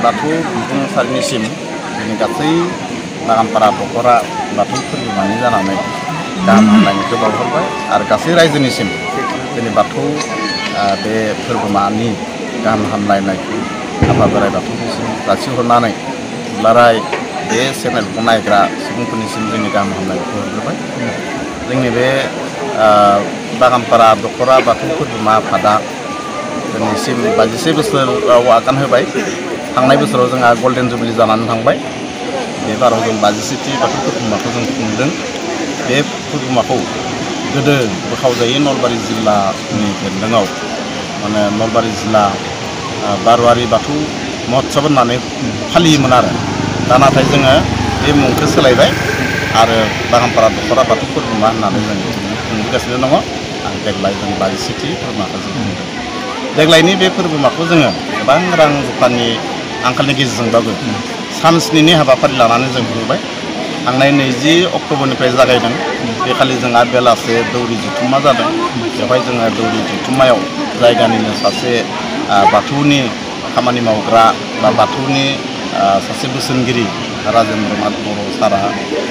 बाथौ बिबुंसारनिसिम जोंनि गासै बागानपारा दखरा बाथौ फोरबोमानि जानानै गाहाम हामलायनायखौ बावहरबाय आरो गासै रायजोनिसिम जोंनि बाथौ बे फोरबोमानि गाहाम हामलायनायखौ आफा बोराइ बाथौनिसिम जासिहरनानै दुलाराय बे चेनेलखौ नायग्रा सुबुंफोरनिसिम जोंनि गाहाम हामलायनायखौ हरग्रोबाय। जोंनि बे बागानपारा दखरा बाथौ फोरबोमा आफादा दिनैसिम 21 बोसोराव आगान होबाय। थांनाय बोसोराव जोंहा गल्डेन जुबली जानानै थांबाय। बे बाराव जों 21थि बाथौ फोरबोमाखौ जों खुंदों। बे फोरबोमाखौ गोदो बोखावजायै नलबारि जिल्लानि बेन्दोङाव माने नलबारि जिल्ला बारवारि बाथौ महोत्सब होननानै फालियोमोन आरो दा नाथाय जोङो बे मुंखौ सोलायबाय आरो बागानपारा दखरा बाथौ फोरबोमा होननानै जों खुंबोगासिनो दङ आरो देग्लाय जों 22थि फोरबोमाखौ जों खुंदों। देग्लायनि बे फोरबोमाखौ जोङो गोबां रां रुफानि आंखालनि गेजेरजोंबाबो सान 7नि हाबाफारि लानानै जों खुंबाय। थांनाय 20 अक्ट'बरनिफ्राय जागायदों। बेखालि जोंहा बेलासे दौरि जुथुम्मा जादों। बेवहाय जोङो दौरि जुथुम्मायाव जायगानिनो सासे बाथौनि खामानि मावग्रा बा बाथौनि सासे बोसोनगिरि राजेन्द्रनाथ बर' सारा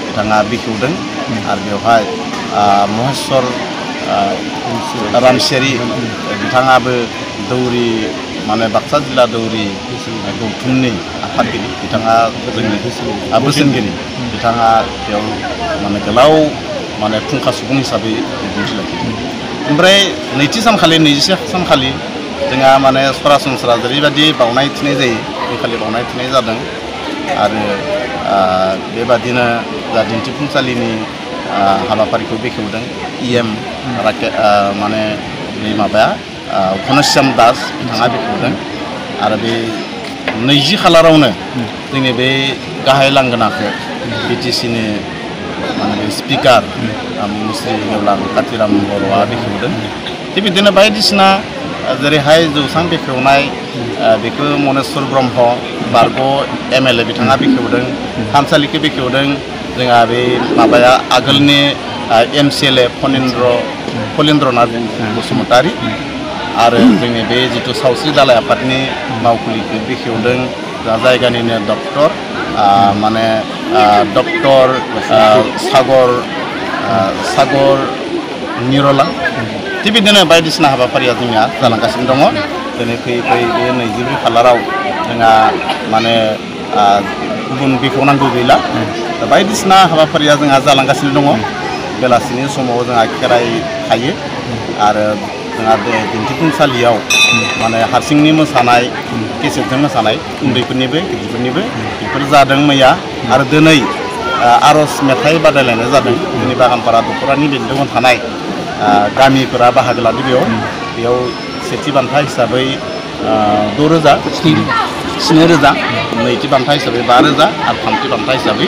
बिथाङा बेखेवदों आरो बेवहाय महेस्वर रामसियारि बिथाङाबो दौरि माने बाक्सा जिल्ला दौरि गौथुमनि आफादगिरि बिथाङा जोंनि बोसोनगिरि बिथाङा बेयाव माने गोलाव माने फुंखा सुबुं हिसाबै बिबुंथि लाखिदों। ओमफ्राय नैथि सानखालि 21 सानखालि जोंहा माने सरासनस्रा जेरैबायदि बावनाय थिनाय जायो बेखालि बावनाय थिनाय जादों आरो बेबादिनो जा दिन्थिफुंसालिनि हाबाफारिखौ बेखेवदों EM माने बे माबाया घनश्याम दास बिथाङा बेखेवदों आरो बे 20 खालारावनो जोंनि बे गाहाय लांगोनाखौ BTCनि माने बे स्पिकार मुस्रि गेवलां कातिराम बर'आ बेखेवदों। थिग बिदिनो बायदिसिना जेरैहाय जौसां बेखेवनाय बेखौ मनेस्वर ब्रह्म बारग' MLA बिथाङा बेखेवदों। थानसालिखौ बेखेवदों जोंहा बे माबाया आगोलनि MCLA फलिन्द्रनाथ बसुमतारी आरो जोंनि बे जिथु सावस्रि दालाय आफादनि मावखुलिखौ बेखेवदों जायगानिनो डक्टर माने डक्टर सागर निरला। थिग बिदिनो बायदिसिना हाबाफारिया जोंनिया जालांगासिनो दङ। दिनै फैयै फैयै बे 24 खालाराव जोंहा माने गुबुन बेखेवनांगौ गैला। बायदिसिना हाबाफारिया जोंहा जालांगासिनो दङ। बेलासिनि समाव जोंहा खेराइ थायो आरो जोंहा दिन्थिफुंसालियाव माने हारसिंनि मोसानाय केसेटजों मोसानाय उन्दैफोरनिबो गिदिरफोरनिबो बेफोर जादों मैया आरो दिनै आर'ज मेथाइ बादायलायनाय जादों। जोंनि बागानपारा दखरानि बेन्दोङाव थानाय गामिफोरा बाहागो लादों। बेयाव सेथि बान्था हिसाबै 6,000 नैथि बान्था हिसाबै 5,000 आरो थामथि बान्था हिसाबै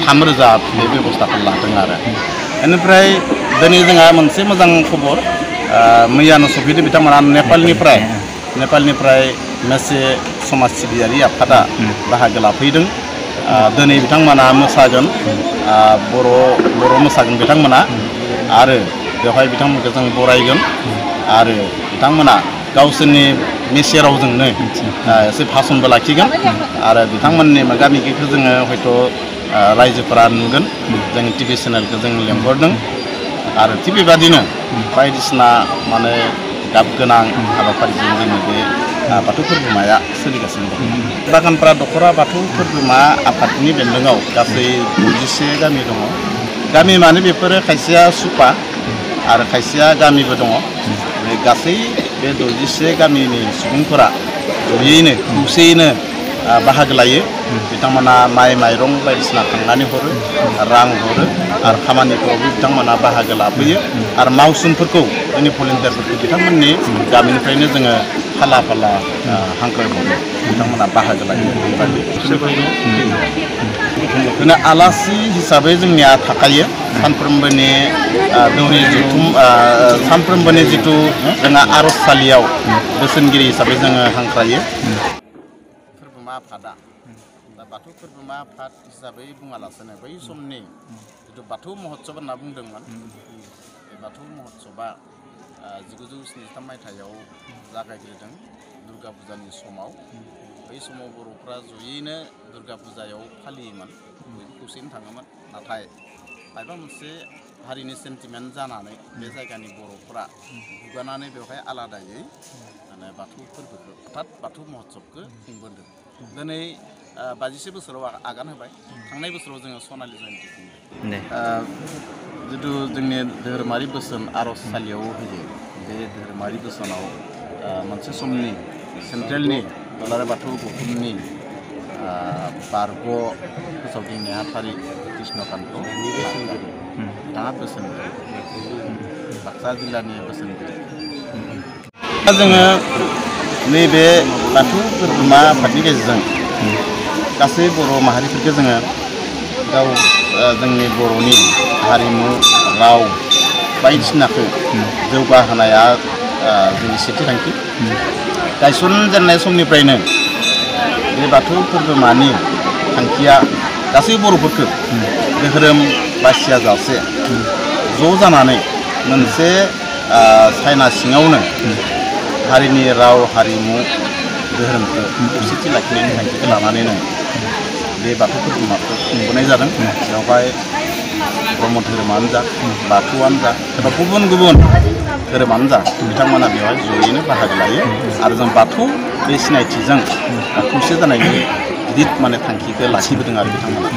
3,000 बे बेब'स्थाखौ लादों आरो बेनिफ्राय दिनै जोंहा मोनसे मोजां खबर मैयानो सफैदों बिथांमोना नेपालनिफ्राय मेसे समाज सिबियारि आफादा बाहागो लाफैदों। दिनै बिथांमोना मोसागोन बर' मोसागोन बिथांमोना आरो बेवहाय बिथांमोनखौ जों बरायगोन आरो बिथांमोना गावसोरनि मेसे रावजोंनो एसे भाषणबो लाखिगोन आरो बिथांमोननि मोगा मोगिखौ जोङो हयथ' रायजोफोरा नुगोन। जों TV चेनेलखौ जों लेंहरदों आरो थिग बेबादिनो बायदिसिना माने गाब गोनां हाबाफारिजों जोंनि बे बाथौ फोरबोमाया सोलिगासिनो दं। बागानपारा दखरा बाथौ फोरबोमा आफादनि बेन्दोङाव गासै 21 गामि दङ। गामि माने बेफोरो खायसेया सुपा आरो खायसेया गामिबो दङ। बे गासै बे 21 गामिनि सुबुंफोरा जयैनो खौसेयैनो बाहागो लायो। बिथांमोना माइ माइरं बायदिसिना खांनानै हरो रां हरो आरो खामानिफोरावबो बिथांमोना बाहागो लाफैयो आरो मावसोमफोरखौ जोंनि भलेन्टियारफोरखौ बिथांमोननि गामिनिफ्रायनो जोङो फाला हांख्रायहरो बिथांमोना बाहागो लायो। बेबायदि आलासि हिसाबै जोंनिया थाखायो सानफ्रोमबोनि दौरि जुथुम सानफ्रोमबोनि जिथु जोंहा आर'जसालियाव बोसोनगिरि हिसाबै जोङो हांख्रायो। फोरबोमा आफादा दा बाथौ फोरबोमा आफाद हिसाबै बुङालासेनो बै समनि जिथु बाथौ महोत्सब होनना बुंदोंमोन बे बाथौ महोत्सबा 1973 मायथाइयाव जागायग्रोदों दुर्गा फुजानि समाव। बै समाव बर'फ्रा जयैनो दुर्गा फुजायाव फालियोमोन बयबो खौसेयैनो थाङोमोन नाथाय माबा मोनसे हारिनि सेन्टिमेन्ट जानानै बे जायगानि बर'फ्रा गुगानानै बेवहाय आलादायै माने बाथौ फोरबोखौ अर्थात बाथौ महोत्सबखौ खुंबोदों दिनै 52 बोसोराव आगान होबाय थांनाय बोसोराव जोङो सनालि जयन्ती खुंबाय जितु जोंनि धोरोमारि बोसोन आर'जसालियाव होयो बे धोरोमारि बोसोनाव मोनसे समनि सेन्ट्रेलनि दुलाराय बाथौ गौथुमनि बारग' फोसावदिं नेहाथारि कृष्णकान्त बिथाङा बोसोनगिरि बाक्सा जिल्लानि बोसोनगिरि जोङो नैबे बाथौ धोरोमा आफादनि गेजेरजों गासै बर' माहारिफोरखौ जोङो गाव जोंनि बर'नि हारिमु राव बायदिसिनाखौ जौगाहोनाया जोंनि सेथि थांखि गायसनजेननाय समनिफ्रायनो बे बाथौ फोरबोमानि थांखिया गासै बर'फोरखौ धोरोम बासिया जासे ज' जानानै मोनसे सायना सिङावनो हारिनि राव हारिमु धोरोमखौ खौसेथि लाखिनायनि थांखिखौ लानानैनो बे बाथौ फोरबोमाखौ खुंबोनाय जादों बेवहाय ब्रह्म धोरोमानो जा बाथौआनो जा एबा गुबुन गुबुन धोरोमानो जा बिथांमोना बेवहाय जयैनो बाहागो लायो आरो जों बाथौ बे सिनायथिजों खौसे जानायनि गिदिर माने थांखिखौ लाखिबोदों आरो बिथांमोना